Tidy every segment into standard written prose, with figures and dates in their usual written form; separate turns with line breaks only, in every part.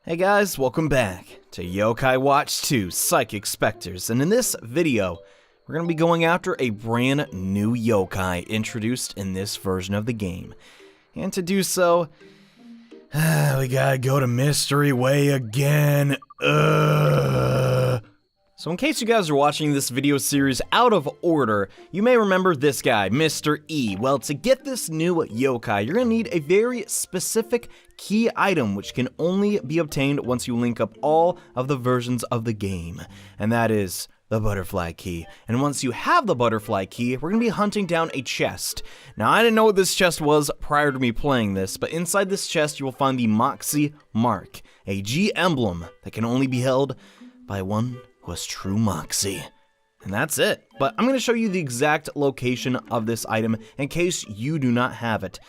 Hey guys, welcome back to Yokai Watch 2 Psychic Specters, and in this video, we're going to be going after a brand new yokai introduced in this version of the game. And to do so, we gotta go to Mystery Way again. So in case you guys are watching this video series out of order, you may remember this guy, Mr. E. Well, to get this new yokai, you're gonna need a very specific key item which can only be obtained once you link up all of the versions of the game, and that is the butterfly key. And once you have the butterfly key, we're gonna be hunting down a chest. Now, I didn't know what this chest was prior to me playing this, but inside this chest you will find the Moxie Mark, a G emblem that can only be held by one who has true Moxie. And that's it. But I'm gonna show you the exact location of this item in case you do not have it.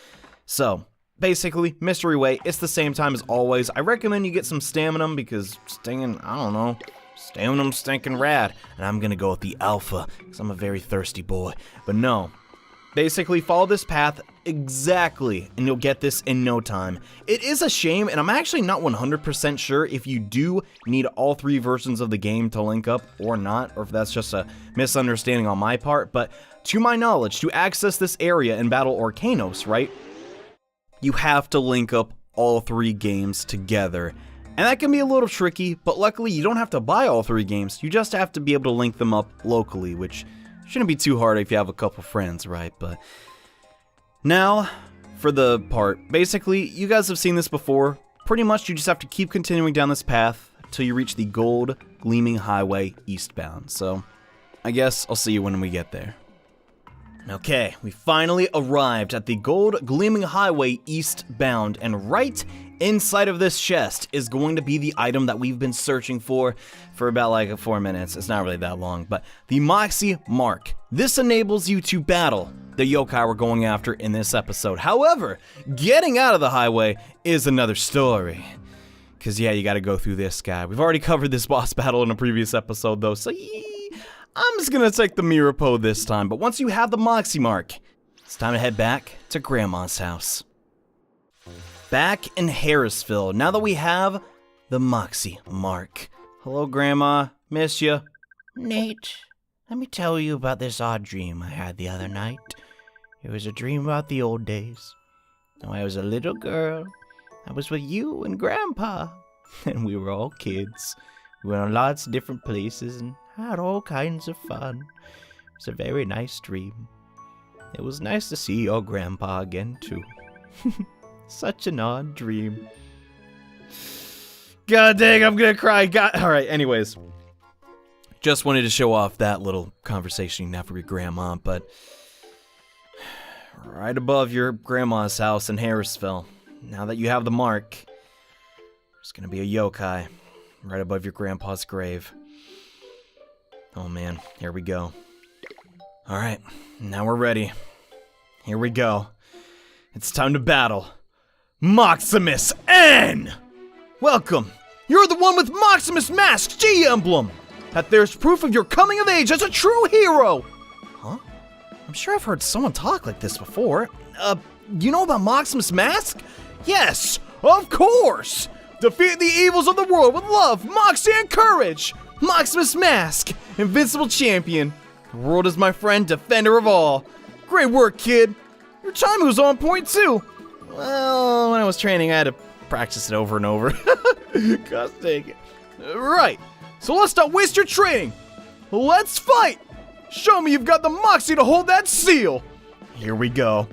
So, basically, Mystery Way, it's the same time as always. I recommend you get some stamina because stamina's stinking rad. And I'm gonna go with the alpha, because I'm a very thirsty boy. But no, basically follow this path exactly, and you'll get this in no time. It is a shame, and I'm actually not 100% sure if you do need all three versions of the game to link up or not, or if that's just a misunderstanding on my part, but to my knowledge, to access this area in Battle Orcanos, right, you have to link up all three games together. And that can be a little tricky, but luckily you don't have to buy all three games, you just have to be able to link them up locally, which shouldn't be too hard if you have a couple friends, right? But now, for the part. Basically, you guys have seen this before. Pretty much, you just have to keep continuing down this path until you reach the gold gleaming highway eastbound. So, I guess I'll see you when we get there. Okay, we finally arrived at the gold gleaming highway eastbound, and right inside of this chest is going to be the item that we've been searching for about like 4 minutes. It's not really that long, but the Moxie Mark. This enables you to battle the yokai we're going after in this episode. However, getting out of the highway is another story. Because yeah, you gotta go through this guy. We've already covered this boss battle in a previous episode though, so I'm just gonna take the Mirapo this time. But once you have the Moxie Mark, it's time to head back to Grandma's house. Back in Harrisville, now that we have the Moxie Mark. Hello, Grandma. Miss ya.
Nate, let me tell you about this odd dream I had the other night. It was a dream about the old days. When I was a little girl, I was with you and Grandpa, and we were all kids. We went on lots of different places and had all kinds of fun. It was a very nice dream. It was nice to see your Grandpa again, too. Such an odd dream.
God dang, I'm gonna cry. Alright, anyways. Just wanted to show off that little conversation you can have with your grandma, but right above your grandma's house in Harrisville, now that you have the mark, there's gonna be a yokai right above your grandpa's grave. Oh man, here we go. Alright, now we're ready. Here we go. It's time to battle Moximous N! Welcome! You're the one with Moximous Mask's G emblem! That there's proof of your coming of age as a true hero! Huh? I'm sure I've heard someone talk like this before. You know about Moximous Mask? Yes, of course! Defeat the evils of the world with love, moxie, and courage! Moximous Mask, invincible champion. The world is my friend, defender of all. Great work, kid! Your timing was on point, too! Well, when I was training, I had to practice it over and over. Gosh dang it. Right, so let's not waste your training. Let's fight! Show me you've got the moxie to hold that seal. Here we go.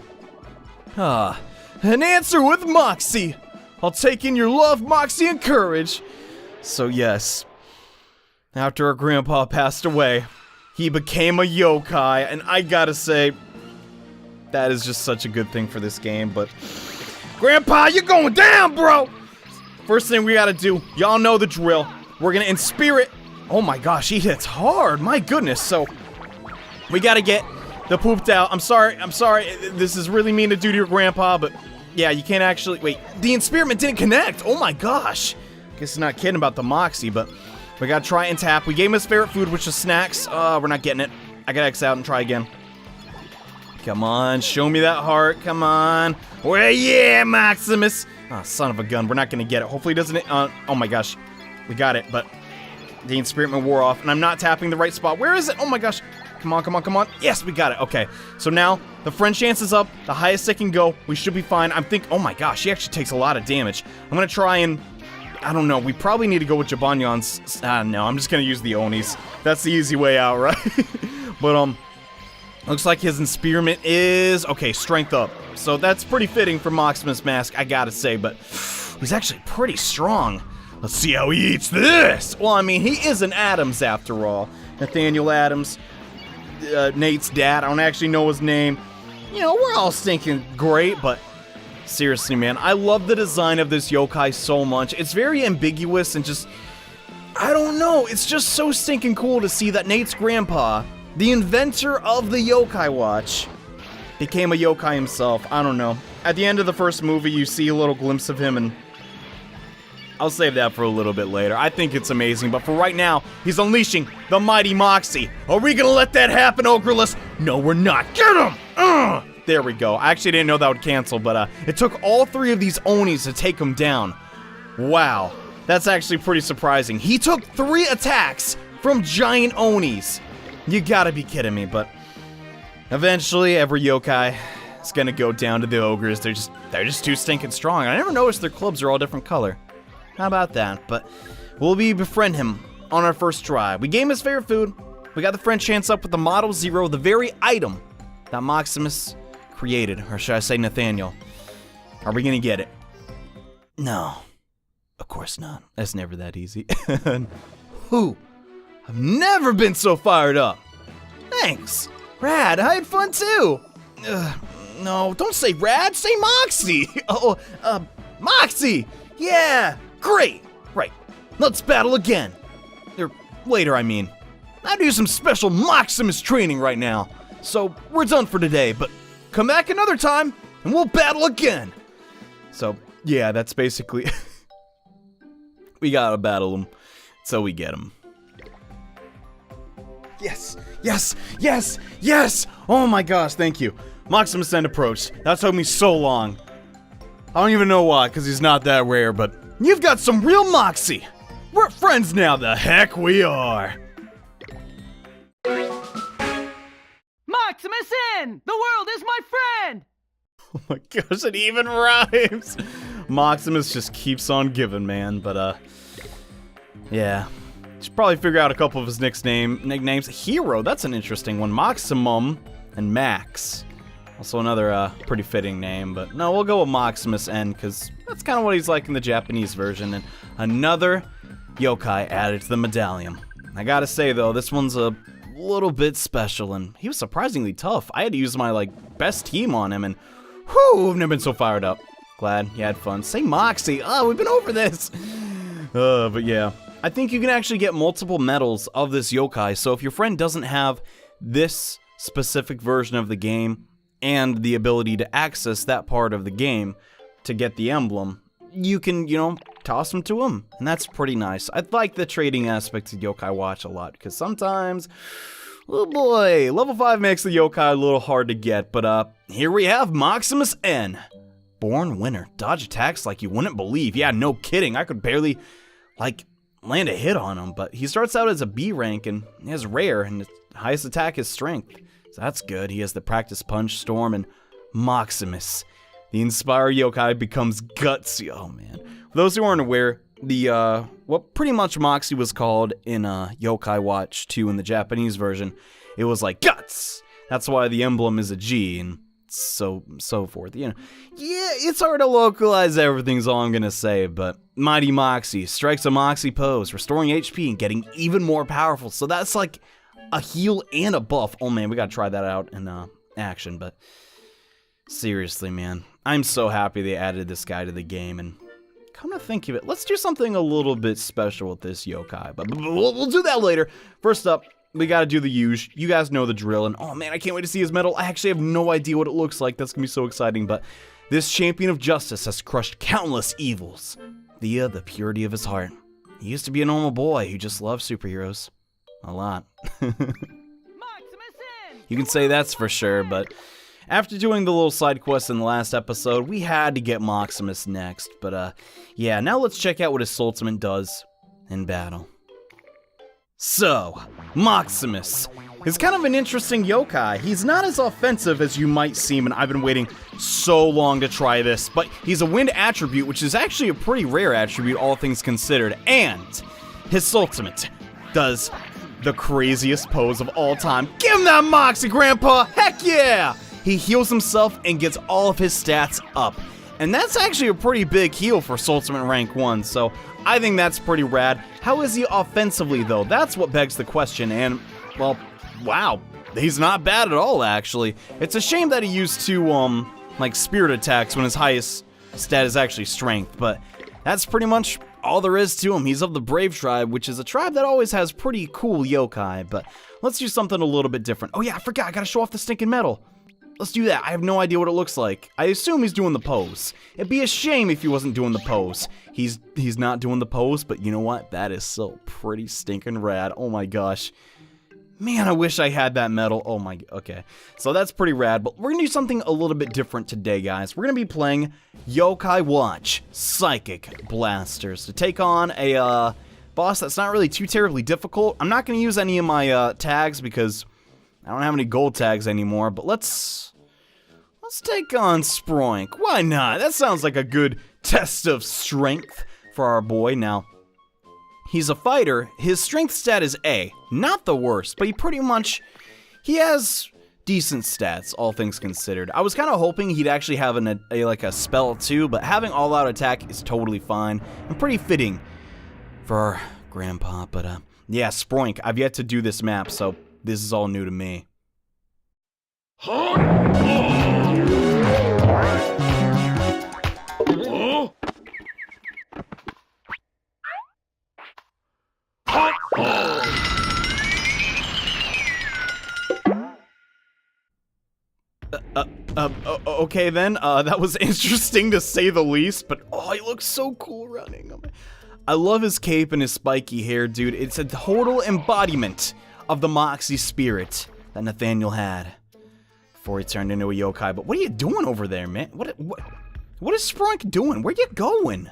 An answer with moxie. I'll take in your love, moxie, and courage. So yes, after our grandpa passed away, he became a yokai, and I gotta say, that is just such a good thing for this game, but Grandpa, you're going down, bro! First thing we gotta do, y'all know the drill. We're gonna inspirit. Oh my gosh, he hits hard, my goodness. So, we gotta get the pooped out. I'm sorry, this is really mean to do to your grandpa, but yeah, you can't actually, wait, the inspiriment didn't connect. Oh my gosh. Guess he's not kidding about the moxie, but we gotta try and tap. We gave him his favorite food, which is snacks. We're not getting it. I gotta X out and try again. Come on, show me that heart, come on. Well, yeah, Moximous. Ah, son of a gun. We're not gonna get it. Hopefully it doesn't... oh my gosh. We got it, but... the Spiritman wore off, and I'm not tapping the right spot. Where is it? Oh my gosh. Come on, come on, come on. Yes, we got it. Okay. So now, the friend chance is up. The highest it can go. We should be fine. I'm thinking... oh my gosh, he actually takes a lot of damage. I'm gonna try and... I don't know. We probably need to go with Jabanyon's... no, I'm just gonna use the Onis. That's the easy way out, right? But, looks like his Spearmint is... okay, strength up. So that's pretty fitting for Moximus Mask, I gotta say, but... he's actually pretty strong. Let's see how he eats this! Well, I mean, he is an Adams after all. Nathaniel Adams, Nate's dad. I don't actually know his name. You know, we're all stinking great, but... seriously, man, I love the design of this yokai so much. It's very ambiguous and just... I don't know, it's just so stinking cool to see that Nate's grandpa, the inventor of the yokai watch, became a yokai himself. I don't know. At the end of the first movie, you see a little glimpse of him, and I'll save that for a little bit later. I think it's amazing, but for right now, he's unleashing the mighty Moxie. Are we gonna let that happen, Ogreless? No, we're not. Get him! There we go. I actually didn't know that would cancel, but it took all 3 of these Onis to take him down. Wow. That's actually pretty surprising. He took 3 attacks from giant Onis. You gotta be kidding me, but eventually every yokai is gonna go down to the ogres. They're just too stinking strong. I never noticed their clubs are all different color. How about that? But we'll befriend him on our first try. We gave him his favorite food. We got the friend chance up with the Model Zero, the very item that Moximus created, or should I say Nathaniel. Are we gonna get it? No. Of course not. That's never that easy. Who? I've never been so fired up. Thanks. Rad, I had fun too. No, don't say Rad, say Moxie. Moxie. Yeah, great. Right, let's battle again. Or later, I mean. I do some special Moximus training right now. So, we're done for today, but come back another time, and we'll battle again. So, yeah, that's basically... we gotta battle him, so we get him. Yes, yes, yes, yes! Oh my gosh, thank you. Moximous N approached. That took me so long. I don't even know why, because he's not that rare, but you've got some real Moxie. We're friends now, the heck we are.
Moximous N! The world is my friend!
Oh my gosh, it even rhymes. Moximus just keeps on giving, man, but yeah. Should probably figure out a couple of his nicknames. Hero, that's an interesting one. Moximum and Max. Also another pretty fitting name, but no, we'll go with Moximous N, because that's kind of what he's like in the Japanese version. And another yokai added to the medallion. I gotta say, though, this one's a little bit special, and he was surprisingly tough. I had to use my, best team on him, and whew, I've never been so fired up. Glad you had fun. Say Moxie. Oh, we've been over this. But yeah. I think you can actually get multiple medals of this yokai, so if your friend doesn't have this specific version of the game and the ability to access that part of the game to get the emblem, you can, toss them to him, and that's pretty nice. I like the trading aspects of Yokai Watch a lot, because sometimes, oh boy, level 5 makes the yokai a little hard to get, but here we have Moximous N. Born winner. Dodge attacks like you wouldn't believe. Yeah, no kidding. I could barely, land a hit on him, but he starts out as a B rank, and he has rare, and his highest attack is strength. So that's good. He has the practice punch, storm, and Moximus. The Inspire yokai becomes gutsy. Oh, man. For those who aren't aware, the, what pretty much Moxie was called in, Yokai Watch 2 in the Japanese version, it was like guts! That's why the emblem is a G, and so forth. Yeah, it's hard to localize everything's all I'm gonna say, but Mighty Moxie strikes a Moxie pose, restoring HP and getting even more powerful. So that's like a heal and a buff. Oh man, we gotta try that out in action, but seriously, man, I'm so happy they added this guy to the game, and come to think of it, let's do something a little bit special with this yokai, but we'll do that later. First up, we gotta do the usual. You guys know the drill, and oh man, I can't wait to see his medal. I actually have no idea what it looks like. That's gonna be so exciting, but this champion of justice has crushed countless evils via the purity of his heart. He used to be a normal boy who just loved superheroes. A lot. You can say that's for sure, but after doing the little side quest in the last episode, we had to get Moximous next. But, yeah, now let's check out what his ultimate does in battle. So, Moximous is kind of an interesting yokai. He's not as offensive as you might seem, and I've been waiting so long to try this, but he's a wind attribute, which is actually a pretty rare attribute, all things considered, and his ultimate does the craziest pose of all time. Give him that Moxie, Grandpa! Heck yeah! He heals himself and gets all of his stats up, and that's actually a pretty big heal for ultimate rank 1, so I think that's pretty rad. How is he offensively, though? That's what begs the question, and, well, wow, he's not bad at all, actually. It's a shame that he used to, like, spirit attacks when his highest stat is actually strength, but that's pretty much all there is to him. He's of the Brave tribe, which is a tribe that always has pretty cool yokai, but let's do something a little bit different. Oh yeah, I forgot, I gotta show off the stinking medal. Let's do that. I have no idea what it looks like. I assume he's doing the pose. It'd be a shame if he wasn't doing the pose. He's not doing the pose, but you know what? That is so pretty stinking rad. Oh my gosh. Man, I wish I had that medal. Oh my, okay. So that's pretty rad, but we're gonna do something a little bit different today, guys. We're gonna be playing Yokai Watch Psychic Blasters to take on a boss that's not really too terribly difficult. I'm not gonna use any of my tags because I don't have any gold tags anymore, but let's take on Sproink. Why not? That sounds like a good test of strength for our boy. Now, he's a fighter. His strength stat is A. Not the worst, but he has decent stats, all things considered. I was kind of hoping he'd actually have a spell too, but having all-out attack is totally fine and pretty fitting for our grandpa. But yeah, Sproink. I've yet to do this map, so this is all new to me. Okay then, that was interesting to say the least, but oh, he looks so cool running. I love his cape and his spiky hair, dude. It's a total embodiment of the Moxie spirit that Nathaniel had before he turned into a yokai. But what are you doing over there, man? What is Sproink doing? Where you going?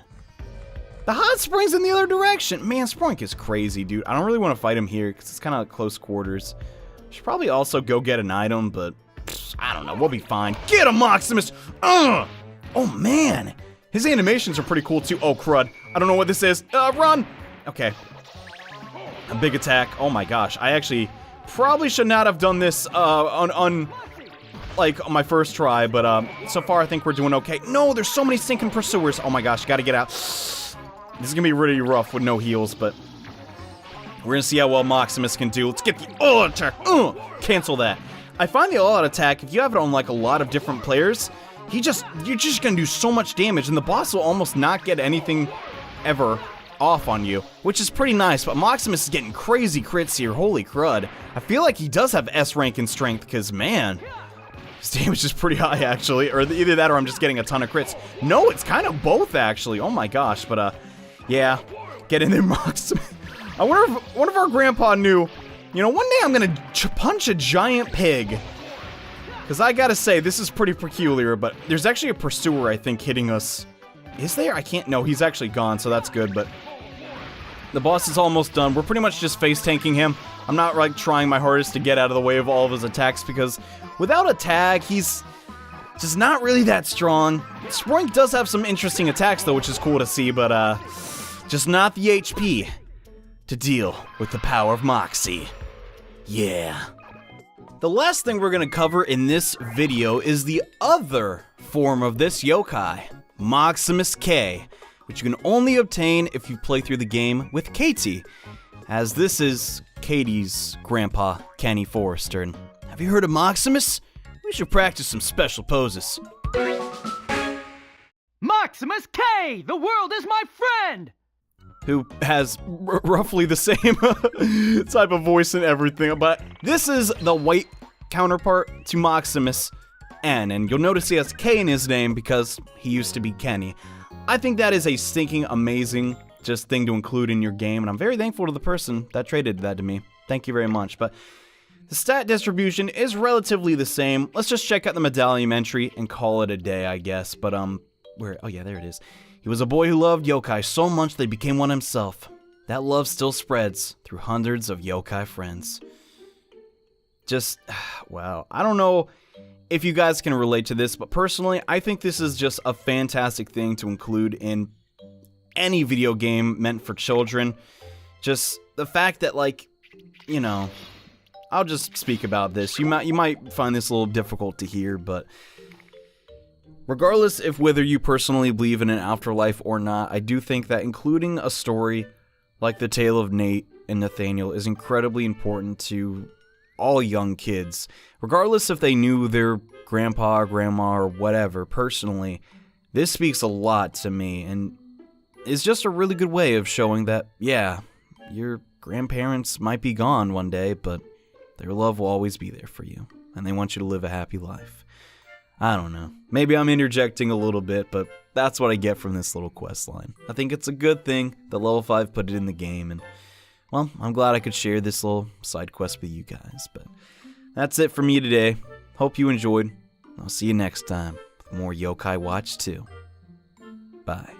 The hot spring's in the other direction. Man, Sproink is crazy, dude. I don't really want to fight him here because it's kind of close quarters. Should probably also go get an item, but I don't know. We'll be fine. Get him, Moximus! Oh, man. His animations are pretty cool, too. Oh, crud. I don't know what this is. Run! Okay. A big attack. Oh, my gosh. I actually probably should not have done this on my first try, but so far I think we're doing okay. No, there's so many stinking pursuers. Oh, my gosh. Gotta get out. This is gonna be really rough with no heals, but we're gonna see how well Moximus can do. Let's get the all-out attack. Cancel that. I find the all-out attack, if you have it on like a lot of different players, you're just gonna do so much damage, and the boss will almost not get anything ever off on you, which is pretty nice. But Moximus is getting crazy crits here. Holy crud! I feel like he does have S rank in strength, because man, his damage is pretty high actually. Or either that, or I'm just getting a ton of crits. No, it's kind of both actually. Oh my gosh! But yeah, get in there, Moximus. I wonder if one of our grandpa knew. You know, one day I'm gonna punch a giant pig. Because I gotta say, this is pretty peculiar, but there's actually a pursuer, I think, hitting us. Is there? I can't. No, he's actually gone, so that's good, but the boss is almost done. We're pretty much just face tanking him. I'm not, like, trying my hardest to get out of the way of all of his attacks, because without a tag, he's just not really that strong. Sproink does have some interesting attacks, though, which is cool to see, but, just not the HP to deal with the power of Moxie. Yeah. The last thing we're gonna cover in this video is the other form of this yokai, Moximous K, which you can only obtain if you play through the game with Katie, as this is Katie's grandpa, Kenny Forrester. And have you heard of Moximus? We should practice some special poses.
Moximous K! The world is my friend!
Who has roughly the same type of voice and everything, but this is the white counterpart to Moximous N, and you'll notice he has K in his name because he used to be Kenny. I think that is a stinking amazing thing to include in your game, and I'm very thankful to the person that traded that to me. Thank you very much. But The stat distribution is relatively the same. Let's just check out the medallion entry and call it a day, I guess. But, where? Oh, yeah, there it is. He was a boy who loved yokai so much that he became one himself. That love still spreads through hundreds of yokai friends. Just, wow. I don't know if you guys can relate to this, but personally, I think this is just a fantastic thing to include in any video game meant for children. Just the fact that, like, you know, I'll just speak about this. You might find this a little difficult to hear, but regardless of whether you personally believe in an afterlife or not, I do think that including a story like the tale of Nate and Nathaniel is incredibly important to all young kids. Regardless if they knew their grandpa or grandma or whatever personally, this speaks a lot to me and is just a really good way of showing that, yeah, your grandparents might be gone one day, but their love will always be there for you, and they want you to live a happy life. I don't know. Maybe I'm interjecting a little bit, but that's what I get from this little quest line. I think it's a good thing that Level 5 put it in the game, and, well, I'm glad I could share this little side quest with you guys. But that's it for me today. Hope you enjoyed. I'll see you next time with more Yokai Watch 2. Bye.